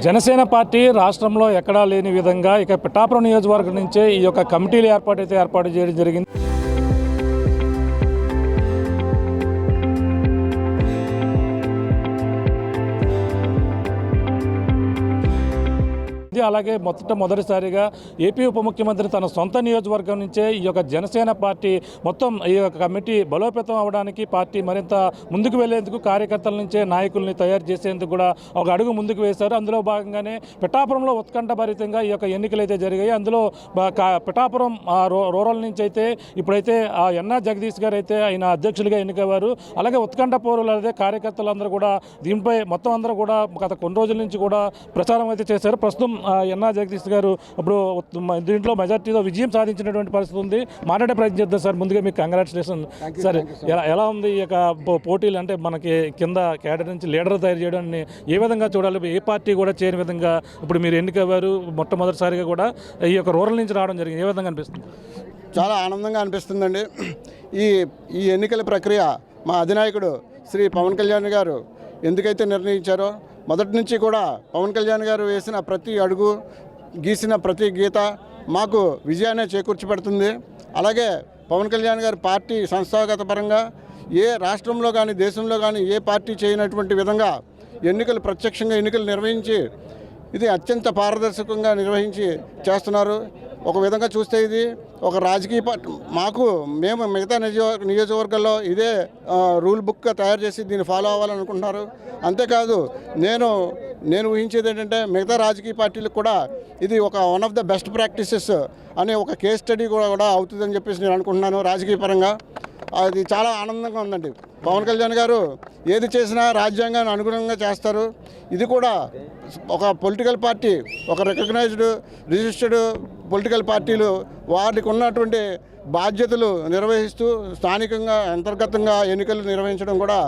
Janasena party రాష్ట్రంలో ఎక్కడా లేని విధంగా ఇక పిఠాపురం నియోజకవర్గం నుంచే ఈ యొక్క కమిటీలు ఏర్పాటు చేయడం జరిగింది. అలాగే మొదటిసారిగా ఏపీ ఉప ముఖ్యమంత్రి తన సొంత నియోజకవర్గం నుంచే ఈ యొక్క జనసేన పార్టీ మొత్తం ఈ యొక్క కమిటీ బలోపేతం అవడానికి పార్టీ మరింత ముందుకు వెళ్లేందుకు కార్యకర్తల నుంచే నాయకుల్ని తయారు చేసేందుకు కూడా ఒక అడుగు ముందుకు వేశారు. అందులో భాగంగానే పిఠాపురంలో ఉత్కంఠభరితంగా ఈ యొక్క ఎన్నికలు అయితే జరిగాయి. అందులో పిఠాపురం రూరల్ నుంచి అయితే ఇప్పుడైతే ఎన్నా జగదీష్ గారు అయితే ఆయన అధ్యక్షులుగా ఎన్నికయ్యారు. అలాగే ఉత్కంఠ పౌరులు అయితే కార్యకర్తలందరూ కూడా దీనిపై మొత్తం అందరూ కూడా గత కొన్ని రోజుల నుంచి కూడా ప్రచారం అయితే చేశారు. ప్రస్తుతం ఎన్నా జగదీష్ గారు ఇప్పుడు దీంట్లో మెజార్టీతో విజయం సాధించినటువంటి పరిస్థితి ఉంది. మాట్లాడే ప్రయత్నం చేద్దాం సార్. ముందుగా మీకు కంగ్రాచులేషన్. సరే, ఎలా ఉంది ఈ యొక్క పోటీలు? అంటే మనకి కింద క్యాడర్ నుంచి లీడర్ తయారు చేయడాన్ని ఏ విధంగా చూడాలి? ఏ పార్టీ కూడా చేయని విధంగా ఇప్పుడు మీరు ఎన్నికయ్యారు. మొట్టమొదటిసారిగా కూడా ఈ యొక్క రూరల్ నుంచి రావడం జరిగింది. ఏ విధంగా అనిపిస్తుంది? చాలా ఆనందంగా అనిపిస్తుందండి. ఈ ఎన్నికల ప్రక్రియ మా అధినాయకుడు శ్రీ పవన్ కళ్యాణ్ గారు ఎందుకైతే నిర్ణయించారో మొదటి నుంచి కూడా పవన్ కళ్యాణ్ గారు వేసిన ప్రతి అడుగు, గీసిన ప్రతి గీత మాకు విజయాన్ని చేకూర్చిపెడుతుంది. అలాగే పవన్ కళ్యాణ్ గారి పార్టీ సంస్థాగత పరంగా ఏ రాష్ట్రంలో కానీ దేశంలో కానీ ఏ పార్టీ చేయనటువంటి విధంగా ప్రత్యక్షంగా ఎన్నికలు నిర్వహించి ఇది అత్యంత పారదర్శకంగా నిర్వహించి చేస్తున్నారు. ఒక విధంగా చూస్తే ఇది ఒక రాజకీయ పార్టీ. మేము మిగతా నియోజకవర్గాల్లో ఇదే రూల్ బుక్గా తయారు చేసి దీన్ని ఫాలో అవ్వాలనుకుంటున్నారు. అంతేకాదు నేను ఊహించేది ఏంటంటే మిగతా రాజకీయ పార్టీలకు కూడా ఇది ఒక one of the best practices అనే ఒక కేస్ స్టడీ కూడా అవుతుందని చెప్పేసి నేను అనుకుంటున్నాను. రాజకీయ పరంగా అది చాలా ఆనందంగా ఉందండి. పవన్ కళ్యాణ్ గారు ఏది చేసినా రాజ్యాంగాన్ని అనుగుణంగా చేస్తారు. ఇది కూడా ఒక పొలిటికల్ పార్టీ, ఒక రికగ్నైజ్డ్ రిజిస్టర్డ్ పొలిటికల్ పార్టీలు వారికి ఉన్నటువంటి బాధ్యతలు నిర్వహిస్తూ స్థానికంగా అంతర్గతంగా ఎన్నికలు నిర్వహించడం కూడా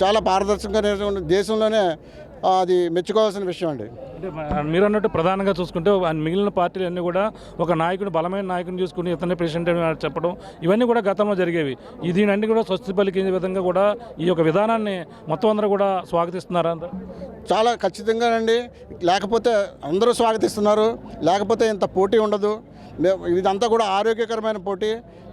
చాలా పారదర్శకంగా దేశంలోనే అది మెచ్చుకోవాల్సిన విషయం అండి. అంటే మీరు అన్నట్టు ప్రధానంగా చూసుకుంటే మిగిలిన పార్టీలు అన్నీ కూడా ఒక నాయకుడు, బలమైన నాయకుని చూసుకుని ఇతనే ప్రెసిడెంట్ అని చెప్పడం ఇవన్నీ కూడా గతంలో జరిగేవి. దీనన్నీ కూడా స్వస్తి పలికే విధంగా కూడా ఈ యొక్క విధానాన్ని మొత్తం అందరూ కూడా స్వాగతిస్తున్నారా? చాలా ఖచ్చితంగానండి. లేకపోతే అందరూ స్వాగతిస్తున్నారు, లేకపోతే ఇంత పోటీ ఉండదు. ఇదంతా కూడా ఆరోగ్యకరమైన పోటీ.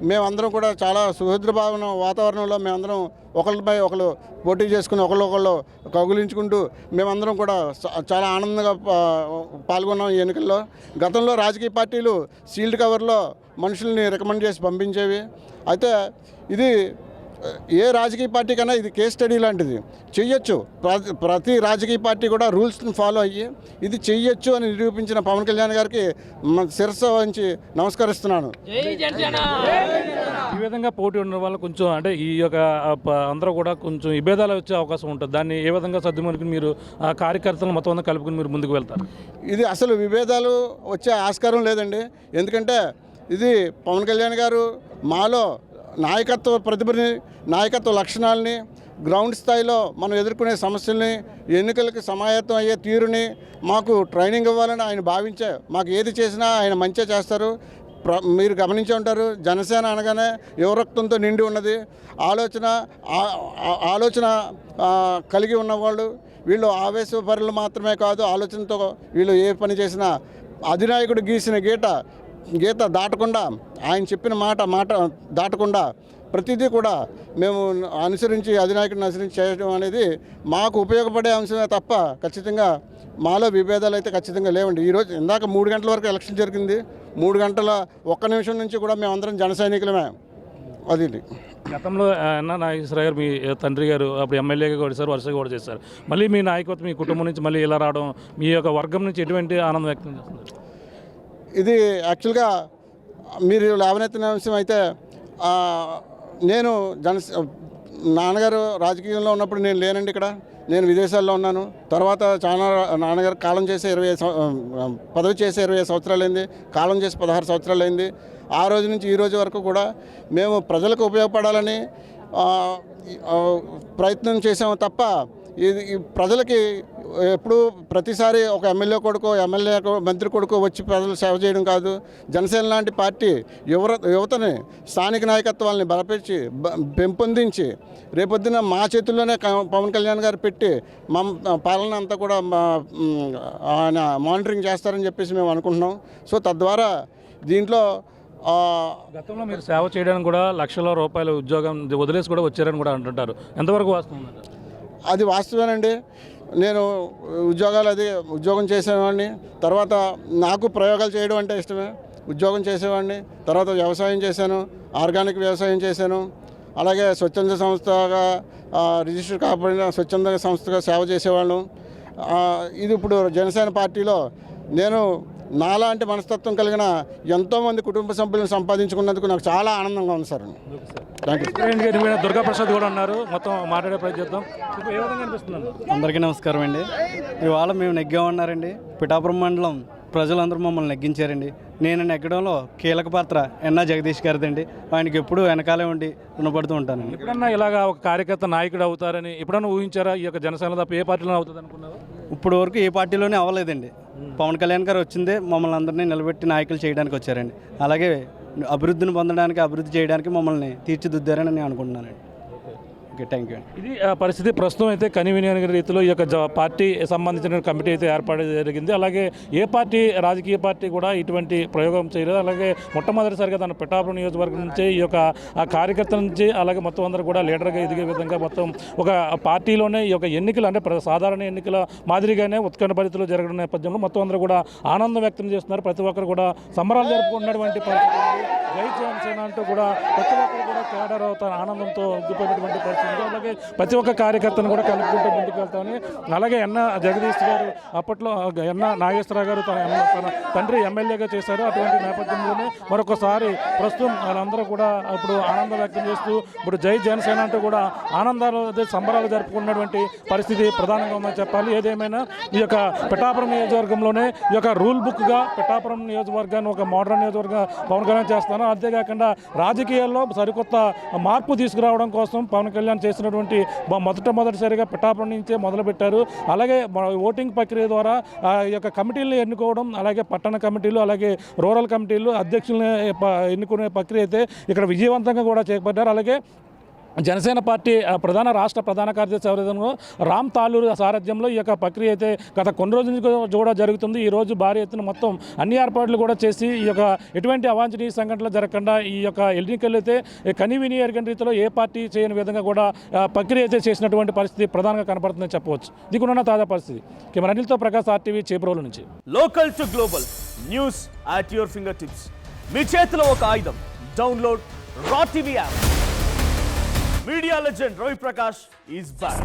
మేమందరం కూడా చాలా సుహృద్భావన వాతావరణంలో మేమందరం ఒకరిపై ఒకరు పోటీ చేసుకుని ఒకళ్ళు కౌగులించుకుంటూ మేమందరం కూడా చాలా ఆనందంగా పాల్గొన్నాం ఈ ఎన్నికల్లో. గతంలో రాజకీయ పార్టీలు సీల్డ్ కవర్లో మనుషుల్ని రికమెండ్ చేసి పంపించేవి. అయితే ఇది ఏ రాజకీయ పార్టీ కన్నా ఇది కేస్ స్టడీ లాంటిది. చెయ్యొచ్చు, ప్రతి రాజకీయ పార్టీ కూడా రూల్స్ని ఫాలో అయ్యి ఇది చెయ్యొచ్చు అని నిరూపించిన పవన్ కళ్యాణ్ గారికి శిరస్సు వంచి నమస్కరిస్తున్నాను. ఈ విధంగా పోటీ ఉండడం వల్ల కొంచెం అంటే ఈ యొక్క అందరూ కూడా కొంచెం విభేదాలు వచ్చే అవకాశం ఉంటుంది. దాన్ని ఏ విధంగా సర్దుమనుకుని మీరు ఆ కార్యకర్తలను మొత్తం అంతా కలుపుకుని మీరు ముందుకు వెళ్తారు? ఇది అసలు విభేదాలు వచ్చే ఆస్కారం లేదండి. ఎందుకంటే ఇది పవన్ కళ్యాణ్ గారు మాలో నాయకత్వ ప్రతిభని, నాయకత్వ లక్షణాలని, గ్రౌండ్ స్థాయిలో మనం ఎదుర్కొనే సమస్యల్ని, ఎన్నికలకు సమాయత్తం అయ్యే తీరుని మాకు ట్రైనింగ్ ఇవ్వాలని ఆయన భావించే మాకు ఏది చేసినా ఆయన మంచిగా చేస్తారు. మీరు గమనించే ఉంటారు, జనసేన అనగానే యువరక్తంతో నిండి ఉన్నది. ఆలోచన కలిగి ఉన్నవాళ్ళు వీళ్ళు ఆవేశపరులు మాత్రమే కాదు, ఆలోచనతో వీళ్ళు ఏ పని చేసినా అధినాయకుడు గీసిన గీత దాటకుండా, ఆయన చెప్పిన మాట దాటకుండా ప్రతిదీ కూడా మేము అధినాయకుడిని అనుసరించి చేయడం అనేది మాకు ఉపయోగపడే అంశమే తప్ప ఖచ్చితంగా మాలో విభేదాలు అయితే ఖచ్చితంగా లేవండి. ఈరోజు ఇందాక 3 గంటల వరకు ఎలక్షన్ జరిగింది. 3 గంటల 1 నిమిషం నుంచి కూడా మేమందరం జన సైనికులమే. అది గతంలో ఎన్నా నాగేశ్వరరావు గారు మీ తండ్రి గారు అప్పుడు ఎమ్మెల్యేగా కూడా చేశారు, వరుసగా కూడా చేశారు. మళ్ళీ మీ నాయకత్వం మీ కుటుంబం నుంచి మళ్ళీ ఇలా రావడం మీ యొక్క వర్గం నుంచి ఎటువంటి ఆనందం వ్యక్తం చేస్తున్నారు? ఇది యాక్చువల్గా మీరు లేవనెత్తిన అంశం అయితే నేను నాన్నగారు రాజకీయంలో ఉన్నప్పుడు నేను లేనండి ఇక్కడ. నేను విదేశాల్లో ఉన్నాను. తర్వాత చాలా నాన్నగారు కాలం చేసే పదవి చేసే 25 సంవత్సరాలైంది, కాలం చేసి 16 సంవత్సరాలైంది. ఆ రోజు నుంచి ఈ రోజు వరకు కూడా మేము ప్రజలకు ఉపయోగపడాలని ప్రయత్నం చేసాము తప్ప ఇది ప్రజలకి ఎప్పుడు ప్రతిసారి ఒక ఎమ్మెల్యే కొడుకో ఎమ్మెల్యే మంత్రి కొడుకో వచ్చి ప్రజలు సేవ చేయడం కాదు. జనసేన లాంటి పార్టీ యువతని స్థానిక నాయకత్వాన్ని బలపరిచి పెంపొందించి రేపొద్దున మా చేతుల్లోనే పవన్ కళ్యాణ్ గారు పెట్టి మా పాలన అంతా కూడా ఆయన మానిటరింగ్ చేస్తారని చెప్పేసి మేము అనుకుంటున్నాం. సో తద్వారా దీంట్లో గతంలో మీరు సేవ చేయడానికి కూడా లక్షల రూపాయల ఉద్యోగం వదిలేసి కూడా వచ్చారని కూడా అంటుంటారు. ఎంతవరకు వాస్తవం? అది వాస్తవేనండి. నేను ఉద్యోగం చేసేవాడిని. తర్వాత నాకు ప్రయోగాలు చేయడం అంటే ఇష్టమే. ఉద్యోగం చేసేవాడిని. తర్వాత వ్యవసాయం చేశాను, ఆర్గానిక్ వ్యవసాయం చేశాను. అలాగే స్వచ్ఛంద సంస్థగా రిజిస్టర్ కాబడిన స్వచ్ఛంద సంస్థగా సేవ చేసేవాళ్ళం. ఇది ఇప్పుడు జనసేన పార్టీలో నేను నాలాంటి మనస్తత్వం కలిగిన ఎంతోమంది కుటుంబ సభ్యులను సంపాదించుకున్నందుకు నాకు చాలా ఆనందంగా ఉంది సార్. దుర్గా ప్రసాద్ కూడా ఉన్నారు, మొత్తం మాట్లాడే ప్రయత్నం. ఏ విధంగా అనిపిస్తుంది? అందరికీ నమస్కారం అండి. ఇవాళ మేము నెగ్గామన్నారండి. పిఠాపురం మండలం ప్రజలందరూ మమ్మల్ని నెగ్గించారండి. నేను నెగ్గడంలో కీలక పాత్ర ఎన్నా జగదీష్ గారిదండి. ఆయనకి ఎప్పుడూ వెనకాలే ఉండి రుణపడుతూ ఉంటానండి. ఎప్పుడన్నా ఇలాగా ఒక కార్యకర్త నాయకుడు అవుతారని ఎప్పుడన్నా ఊహించారా? ఈ యొక్క జనసేన తప్ప ఏ పార్టీలో అవుతుంది అనుకున్నారు? ఇప్పుడు వరకు ఏ పార్టీలోనే అవ్వలేదండి. పవన్ కళ్యాణ్ గారు వచ్చిందే మమ్మల్ని అందరినీ నిలబెట్టి నాయకులు చేయడానికి వచ్చారండి. అలాగే అభివృద్ధిని పొందడానికి, అభివృద్ధి చేయడానికి మమ్మల్ని తీర్చిదిద్దారని నేను అనుకుంటున్నానండి. Okay, thank you. ఇది పరిస్థితి. ప్రస్తుతం అయితే కనివినియోగ రీతిలో ఈ యొక్క పార్టీ సంబంధించిన కమిటీ అయితే ఏర్పాటు జరిగింది. అలాగే ఏ పార్టీ, రాజకీయ పార్టీ కూడా ఇటువంటి ప్రయోగం చేయలేదు. అలాగే మొట్టమొదటిసారిగా తన పిఠాపురం నియోజకవర్గం నుంచి ఈ యొక్క కార్యకర్తల నుంచి అలాగే మొత్తం అందరూ కూడా లీడర్గా ఎదిగే విధంగా మొత్తం ఒక పార్టీలోనే ఈ యొక్క ఎన్నికలు అంటే సాధారణ ఎన్నికల మాదిరిగానే ఉత్కంఠ పరిస్థితులు జరగడం నేపథ్యంలో మొత్తం అందరూ కూడా ఆనందం వ్యక్తం చేస్తున్నారు. ప్రతి ఒక్కరు కూడా సంబరాలు జరుపుకుంటున్నటువంటి పరిస్థితి. జై జనసేన అంటూ కూడా ప్రతి ఒక్కరు కూడా కేడర్ తన ఆనందంతో ఉద్దిపోయినటువంటి పరిస్థితి. అలాగే ప్రతి ఒక్క కార్యకర్తను కూడా కలుపుకుంటూ ముందుకు వెళ్తామని. అలాగే ఎన్నా జగదీష్ గారు అప్పట్లో ఎన్నా నాగేశ్వరరావు గారు తన తండ్రి ఎమ్మెల్యేగా చేశారు. అటువంటి నేపథ్యంలోనే మరొకసారి ప్రస్తుతం వాళ్ళందరూ కూడా ఇప్పుడు ఆనందం వ్యక్తం చేస్తూ ఇప్పుడు జై జనసేన అంటూ కూడా ఆనందాలు సంబరాలు జరుపుకున్నటువంటి పరిస్థితి ప్రధానంగా ఉందని చెప్పాలి. ఏదేమైనా ఈ యొక్క పిఠాపురం నియోజకవర్గంలోనే ఈ యొక్క రూల్ బుక్గా పిఠాపురం నియోజకవర్గాన్ని ఒక మోడర్న్ నియోజకవర్గం పవన్ కళ్యాణ్ చేస్తాను. అంతేకాకుండా రాజకీయాల్లో సరికొత్త మార్పు తీసుకురావడం కోసం పవన్ కళ్యాణ్ చేసినటువంటి మొదటిసారిగా పిఠాపురం నుంచే మొదలుపెట్టారు. అలాగే ఓటింగ్ ప్రక్రియ ద్వారా ఈ యొక్క కమిటీలను ఎన్నుకోవడం, అలాగే పట్టణ కమిటీలు, అలాగే రూరల్ కమిటీలు అధ్యక్షులను ఎన్నుకునే ప్రక్రియ అయితే ఇక్కడ విజయవంతంగా కూడా చేపట్టారు. అలాగే జనసేన పార్టీ రాష్ట్ర ప్రధాన కార్యదర్శి ఎవరైతే రామ్ తాలూరు సారథ్యంలో ఈ యొక్క ప్రక్రియ అయితే గత కొన్ని రోజుల నుంచి కూడా జరుగుతుంది. ఈ రోజు భారీ ఎత్తున మొత్తం అన్ని ఏర్పాట్లు కూడా చేసి ఈ యొక్క ఎటువంటి అవాంఛనీయ సంఘటనలు జరగకుండా ఈ యొక్క ఎన్నికలు అయితే కనివినియోగ రీతిలో ఏ పార్టీ చేయని విధంగా కూడా ప్రక్రియ అయితే చేసినటువంటి పరిస్థితి ప్రధానంగా కనపడుతుందని చెప్పవచ్చు. దిగున్న తాజా పరిస్థితి. కెమెరా అనిల్తో ప్రకాష్, RTV, చేబ్రోలు నుంచి. Local to global news at your finger tips. మీ చేతిలో ఒక ఆయుధం. డౌన్లోడ్ రా TV app. Media legend Ravi Prakash is back.